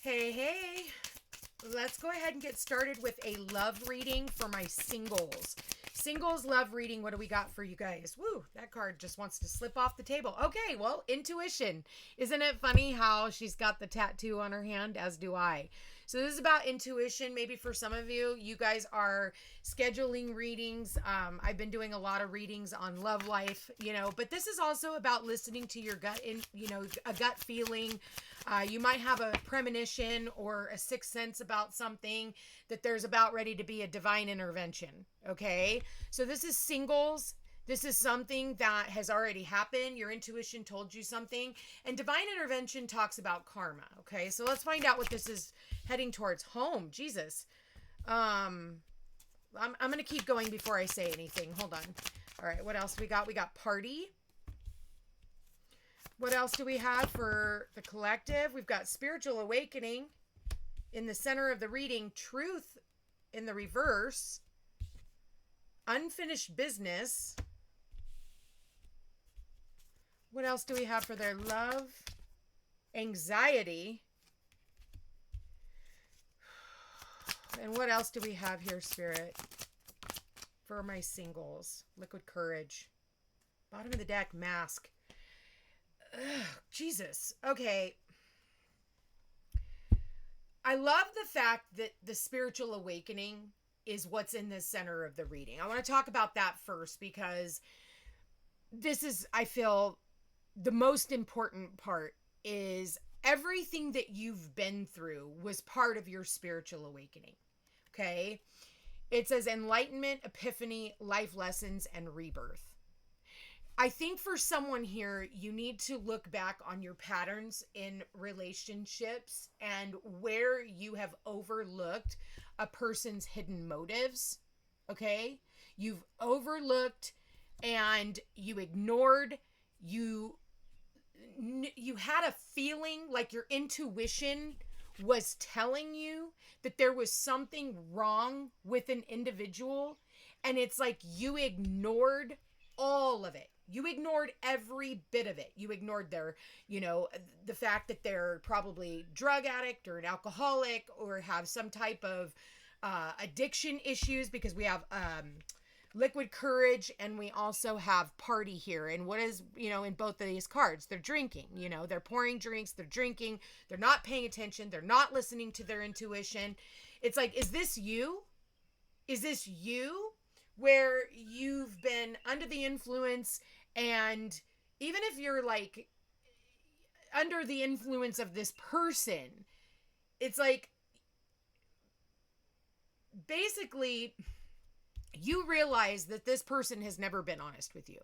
Hey, hey. Let's go ahead and get started with a love reading for my singles. Singles love reading. What do we got for you guys? Woo, that card just wants to slip off the table. Okay, well, intuition. Isn't it funny how she's got the tattoo on her hand, as do I? So this is about intuition. Maybe for some of you, you guys are scheduling readings. I've been doing a lot of readings on love life, but this is also about listening to your gut, a gut feeling. You might have a premonition or a sixth sense about something that there's about ready to be a divine intervention. Okay. So this is singles. This is something that has already happened. Your intuition told you something. And divine intervention talks about karma. Okay. So let's find out what this is heading towards. Home. Jesus. I'm going to keep going before I say anything. Hold on. All right. What else we got? We got party. What else do we have for the collective? We've got spiritual awakening in the center of the reading. Truth in the reverse. Unfinished business. What else do we have for their love? Anxiety. And what else do we have here, Spirit? For my singles. Liquid courage. Bottom of the deck, mask. Ugh, Jesus. Okay. I love the fact that the spiritual awakening is what's in the center of the reading. I want to talk about that first because this is, I feel, the most important part is everything that you've been through was part of your spiritual awakening. Okay? It says enlightenment, epiphany, life lessons, and rebirth. I think for someone here, you need to look back on your patterns in relationships and where you have overlooked a person's hidden motives. Okay? You've overlooked and you ignored, you had a feeling like your intuition was telling you that there was something wrong with an individual, and it's like you ignored all of it. You ignored every bit of it. You ignored their, the fact that they're probably drug addict or an alcoholic or have some type of addiction issues, because we have liquid courage and we also have party here. And what is, in both of these cards, they're drinking, they're pouring drinks, they're drinking, they're not paying attention, they're not listening to their intuition. It's like, is this you? Is this you? Where you've been under the influence, and even if you're like under the influence of this person, it's like basically you realize that this person has never been honest with you.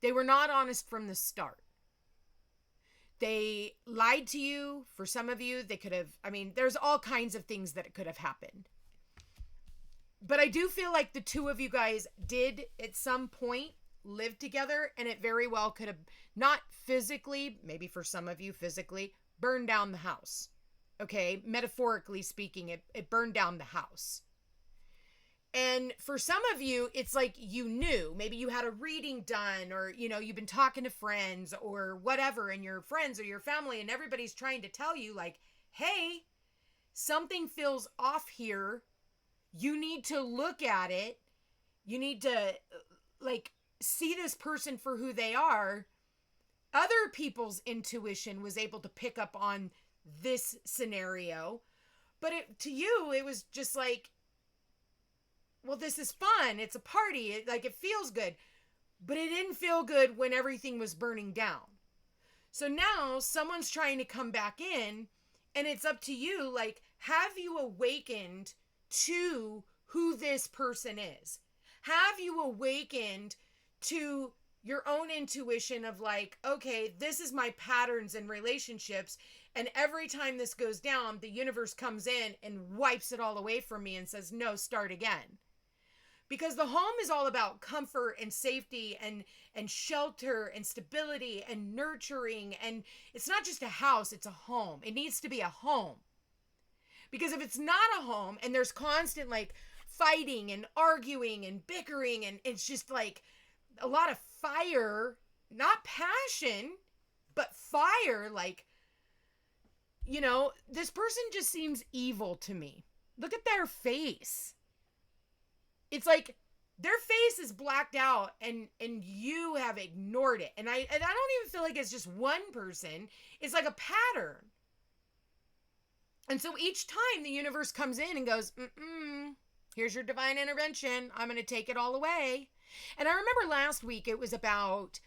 They were not honest from the start. They lied to you. For some of you, they could have, there's all kinds of things that could have happened. But I do feel like the two of you guys did at some point live together, and it very well could have not physically, maybe for some of you physically, burned down the house. Okay. Metaphorically speaking, it burned down the house. And for some of you, it's like you knew, maybe you had a reading done, or, you've been talking to friends or whatever, and your friends or your family, and everybody's trying to tell you like, hey, something feels off here. You need to look at it. You need to see this person for who they are. Other people's intuition was able to pick up on this scenario. But to you, it was just like, well, this is fun. It's a party. It feels good. But it didn't feel good when everything was burning down. So now someone's trying to come back in, and it's up to you. Like, have you awakened to who this person is? Have you awakened to your own intuition of like, okay, this is my patterns in relationships, and every time this goes down, the universe comes in and wipes it all away from me and says, no, start again. Because the home is all about comfort and safety and shelter and stability and nurturing. And it's not just a house, it's a home. It needs to be a home. Because if it's not a home and there's constant fighting and arguing and bickering, and it's just like a lot of fire, not passion, but fire, this person just seems evil to me. Look at their face. It's like their face is blacked out and you have ignored it. And I don't even feel like it's just one person. It's like a pattern. And so each time the universe comes in and goes, here's your divine intervention. I'm going to take it all away. And I remember last week it was about,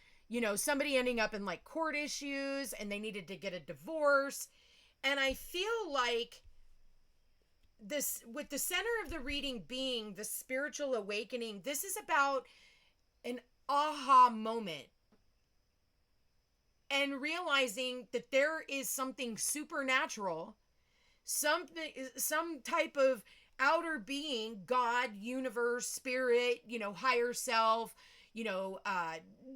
somebody ending up in like court issues and they needed to get a divorce. And I feel like this, with the center of the reading being the spiritual awakening, this is about an aha moment and realizing that there is something supernatural, some type of outer being, God, universe, spirit, higher self,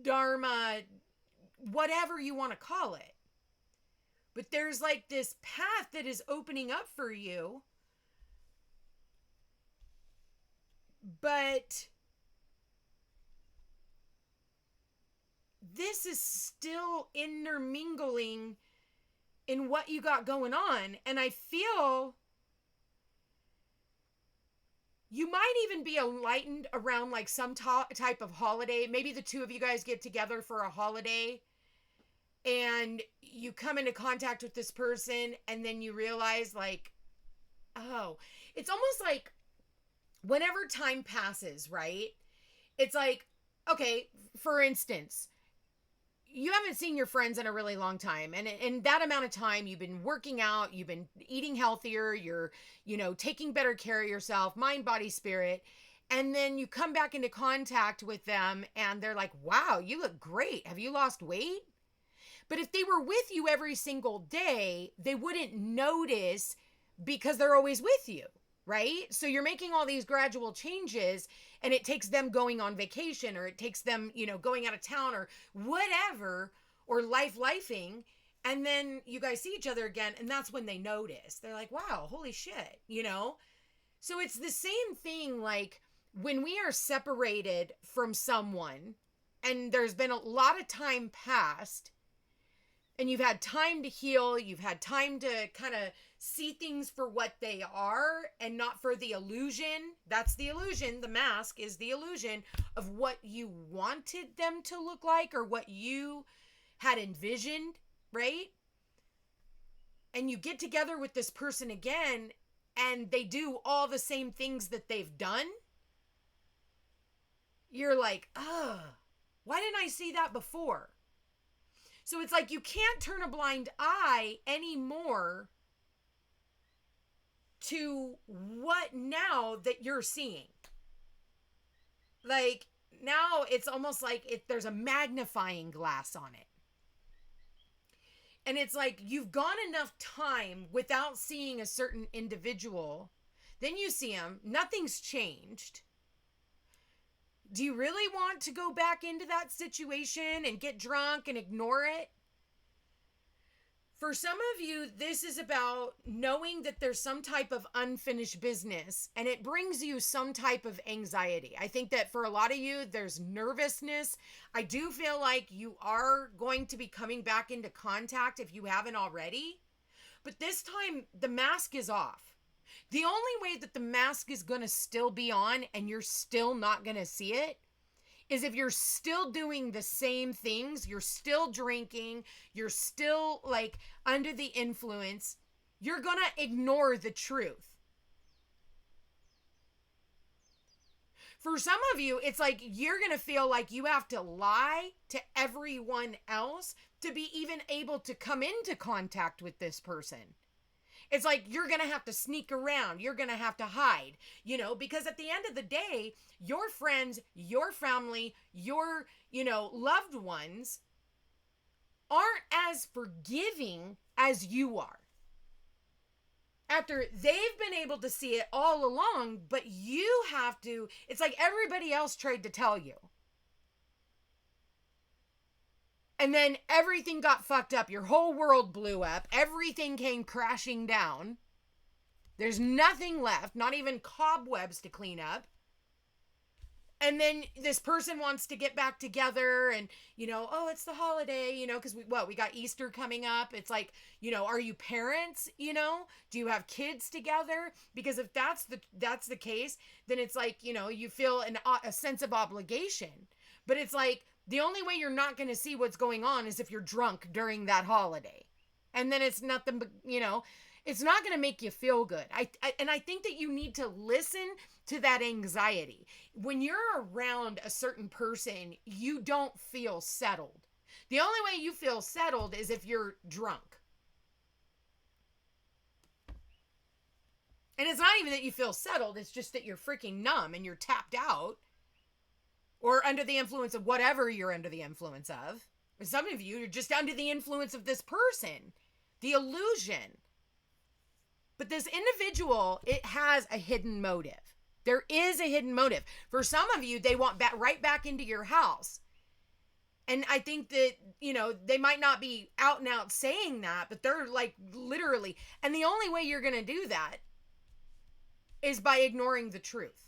dharma, whatever you want to call it. But there's like this path that is opening up for you. But this is still intermingling in what you got going on. And I feel you might even be enlightened around like some type of holiday. Maybe the two of you guys get together for a holiday and you come into contact with this person and then you realize like, oh, it's almost like whenever time passes, right? It's like, okay, for instance, you haven't seen your friends in a really long time. And in that amount of time, you've been working out, you've been eating healthier, you're, taking better care of yourself, mind, body, spirit. And then you come back into contact with them and they're like, wow, you look great. Have you lost weight? But if they were with you every single day, they wouldn't notice because they're always with you, right? So you're making all these gradual changes and it takes them going on vacation or it takes them, going out of town or whatever, or lifing. And then you guys see each other again. And that's when they notice. They're like, wow, holy shit, So it's the same thing. Like when we are separated from someone and there's been a lot of time passed and you've had time to heal, you've had time to kind of see things for what they are and not for the illusion. That's the illusion. The mask is the illusion of what you wanted them to look like or what you had envisioned, right? And you get together with this person again and they do all the same things that they've done. You're like, why didn't I see that before? So it's like you can't turn a blind eye anymore to what now that you're seeing. Like now it's almost like there's a magnifying glass on it. And it's like you've gone enough time without seeing a certain individual. Then you see them. Nothing's changed. Do you really want to go back into that situation and get drunk and ignore it? For some of you, this is about knowing that there's some type of unfinished business and it brings you some type of anxiety. I think that for a lot of you, there's nervousness. I do feel like you are going to be coming back into contact if you haven't already. But this time, the mask is off. The only way that the mask is going to still be on and you're still not going to see it is if you're still doing the same things, you're still drinking, you're still like under the influence, you're going to ignore the truth. For some of you, it's like you're going to feel like you have to lie to everyone else to be even able to come into contact with this person. It's like you're going to have to sneak around. You're going to have to hide, because at the end of the day, your friends, your family, your, loved ones aren't as forgiving as you are. After they've been able to see it all along, but you have to, it's like everybody else tried to tell you. And then everything got fucked up. Your whole world blew up. Everything came crashing down. There's nothing left, not even cobwebs to clean up. And then this person wants to get back together and, oh, it's the holiday, because we got Easter coming up. It's like, are you parents, do you have kids together? Because if that's the case, then it's like, you feel a sense of obligation. But it's like, the only way you're not going to see what's going on is if you're drunk during that holiday. And then it's nothing but, it's not going to make you feel good. And I think that you need to listen to that anxiety. When you're around a certain person, you don't feel settled. The only way you feel settled is if you're drunk. And it's not even that you feel settled, it's just that you're freaking numb and you're tapped out or under the influence of whatever you're under the influence of. For some of you, you're just under the influence of this person, the illusion. But this individual, it has a hidden motive. There is a hidden motive. For some of you, they want right back into your house. And I think that, they might not be out and out saying that, but they're like literally. And the only way you're going to do that is by ignoring the truth.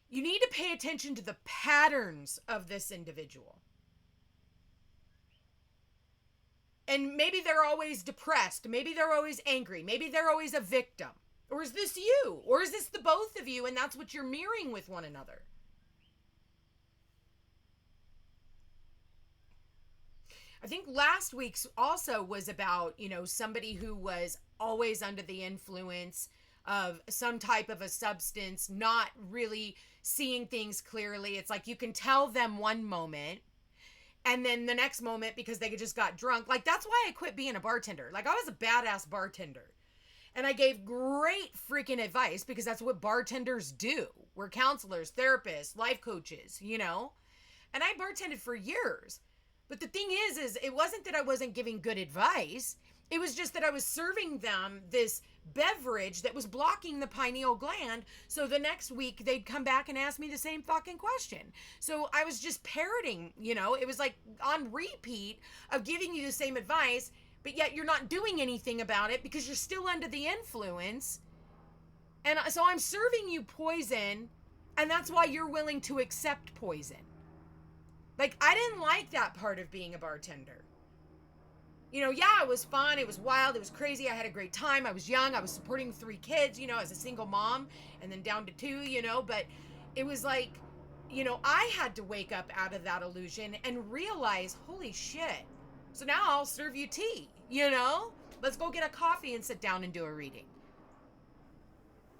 You need to pay attention to the patterns of this individual. And maybe they're always depressed. Maybe they're always angry. Maybe they're always a victim. Or is this you? Or is this the both of you and that's what you're mirroring with one another? I think last week's also was about, somebody who was always under the influence of some type of a substance, not really seeing things clearly. It's like you can tell them one moment and then the next moment, because they just got drunk. Like, that's why I quit being a bartender. Like, I was a badass bartender. And I gave great freaking advice because that's what bartenders do. We're counselors, therapists, life coaches, And I bartended for years. But the thing is it wasn't that I wasn't giving good advice. It was just that I was serving them this beverage that was blocking the pineal gland. So the next week they'd come back and ask me the same fucking question. So I was just parroting, it was like on repeat of giving you the same advice, but yet you're not doing anything about it because you're still under the influence. And so I'm serving you poison, and that's why you're willing to accept poison. Like, I didn't like that part of being a bartender. It was fun. It was wild. It was crazy. I had a great time. I was young. I was supporting 3 kids, as a single mom, and then down to 2, but it was like, I had to wake up out of that illusion and realize, holy shit. So now I'll serve you tea, Let's go get a coffee and sit down and do a reading.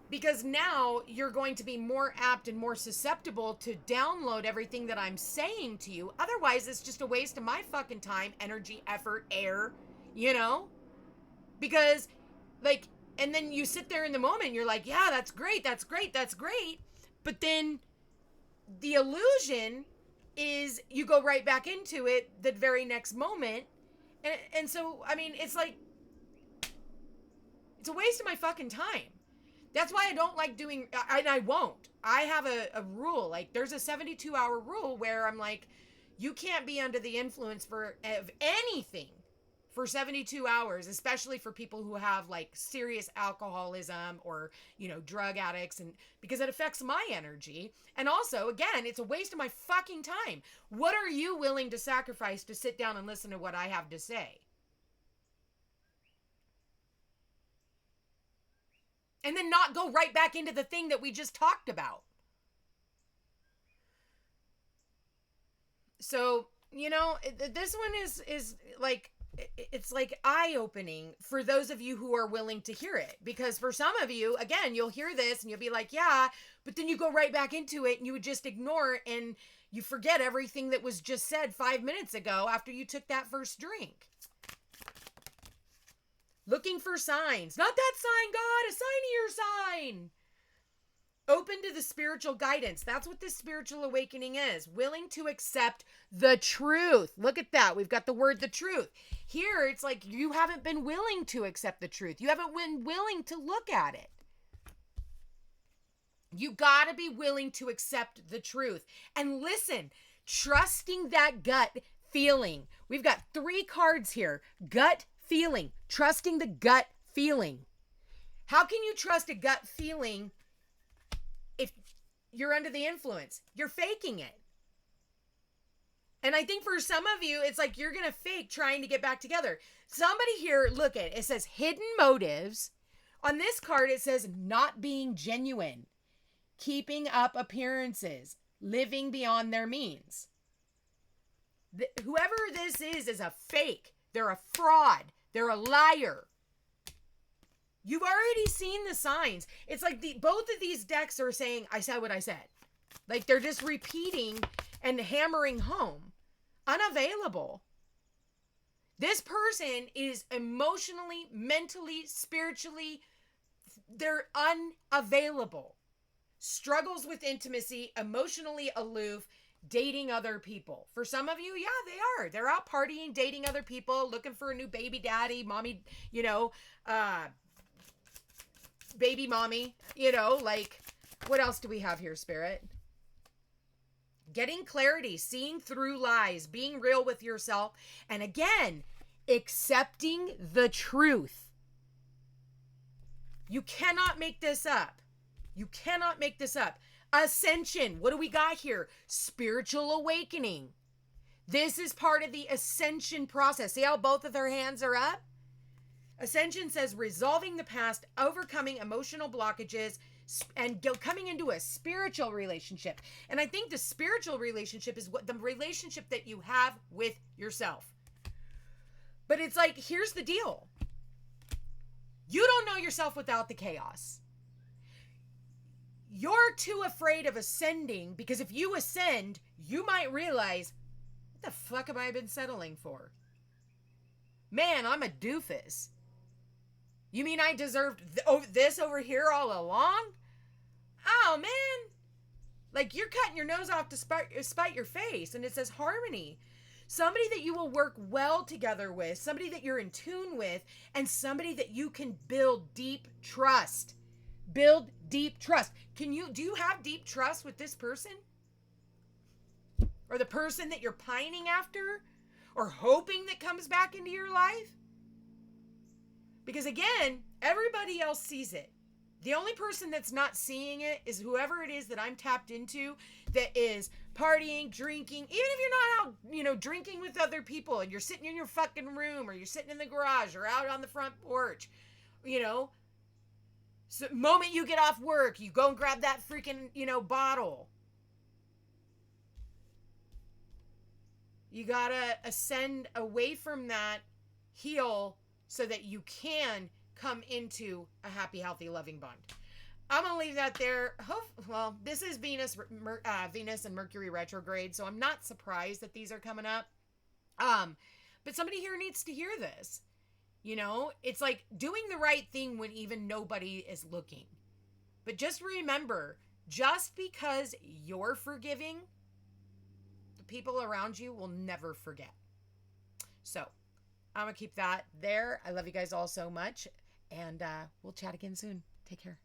Because now you're going to be more apt and more susceptible to download everything that I'm saying to you. Otherwise, it's just a waste of my fucking time, energy, effort, air, Because, and then you sit there in the moment, you're like, yeah, that's great, that's great, that's great. But then the illusion is you go right back into it the very next moment. And so, I mean, it's like, it's a waste of my fucking time. That's why I don't like doing, and I won't. I have a rule, like there's a 72-hour rule where I'm like, you can't be under the influence of anything for 72 hours, especially for people who have like serious alcoholism or, drug addicts, and because it affects my energy. And also, again, it's a waste of my fucking time. What are you willing to sacrifice to sit down and listen to what I have to say? And then not go right back into the thing that we just talked about. So, this one is like, it's like eye-opening for those of you who are willing to hear it. Because for some of you, again, you'll hear this and you'll be like, yeah, but then you go right back into it and you would just ignore it and you forget everything that was just said 5 minutes ago after you took that first drink. Looking for signs. Not that sign, God, a sign of your sign. Open to the spiritual guidance. That's what this spiritual awakening is. Willing to accept the truth. Look at that. We've got the word the truth. Here, it's like you haven't been willing to accept the truth. You haven't been willing to look at it. You got to be willing to accept the truth. And listen, trusting that gut feeling. We've got 3 cards here. Gut feeling. Trusting the gut feeling. How can you trust a gut feeling if you're under the influence? You're faking it. And I think for some of you, it's like you're going to fake trying to get back together. Somebody here, look at it. It says hidden motives. On this card, it says not being genuine, keeping up appearances, living beyond their means. Whoever this is a fake. They're a fraud. They're a liar. You've already seen the signs. It's like both of these decks are saying, I said what I said. Like they're just repeating and hammering home. Unavailable. This person is emotionally, mentally, spiritually, they're unavailable. Struggles with intimacy, emotionally aloof, dating other people. For some of you, yeah, they are. They're out partying, dating other people, looking for a new baby daddy, mommy, baby mommy, like, what else do we have here, Spirit? Getting clarity, seeing through lies, being real with yourself, and again, accepting the truth. You cannot make this up. You cannot make this up. Ascension. What do we got here? Spiritual awakening. This is part of the ascension process. See how both of their hands are up? Ascension says resolving the past, overcoming emotional blockages, and coming into a spiritual relationship. And I think the spiritual relationship is the relationship that you have with yourself. But it's like, here's the deal. You don't know yourself without the chaos. You're too afraid of ascending because if you ascend, you might realize, what the fuck have I been settling for? Man, I'm a doofus. You mean I deserved this over here all along? Oh, man. Like you're cutting your nose off to spite your face. And it says harmony. Somebody that you will work well together with. Somebody that you're in tune with. And somebody that you can build deep trust. Build deep trust. Do you have deep trust with this person? Or the person that you're pining after? Or hoping that comes back into your life? Because again, everybody else sees it. The only person that's not seeing it is whoever it is that I'm tapped into that is partying, drinking, even if you're not out, drinking with other people and you're sitting in your fucking room or you're sitting in the garage or out on the front porch, so the moment you get off work, you go and grab that freaking, bottle. You gotta ascend away from that, heal, so that you can come into a happy, healthy, loving bond. I'm going to leave that there. This is Venus and Mercury retrograde, so I'm not surprised that these are coming up. But somebody here needs to hear this. It's like doing the right thing when even nobody is looking. But just remember, just because you're forgiving, the people around you will never forget. So I'm going to keep that there. I love you guys all so much. And we'll chat again soon. Take care.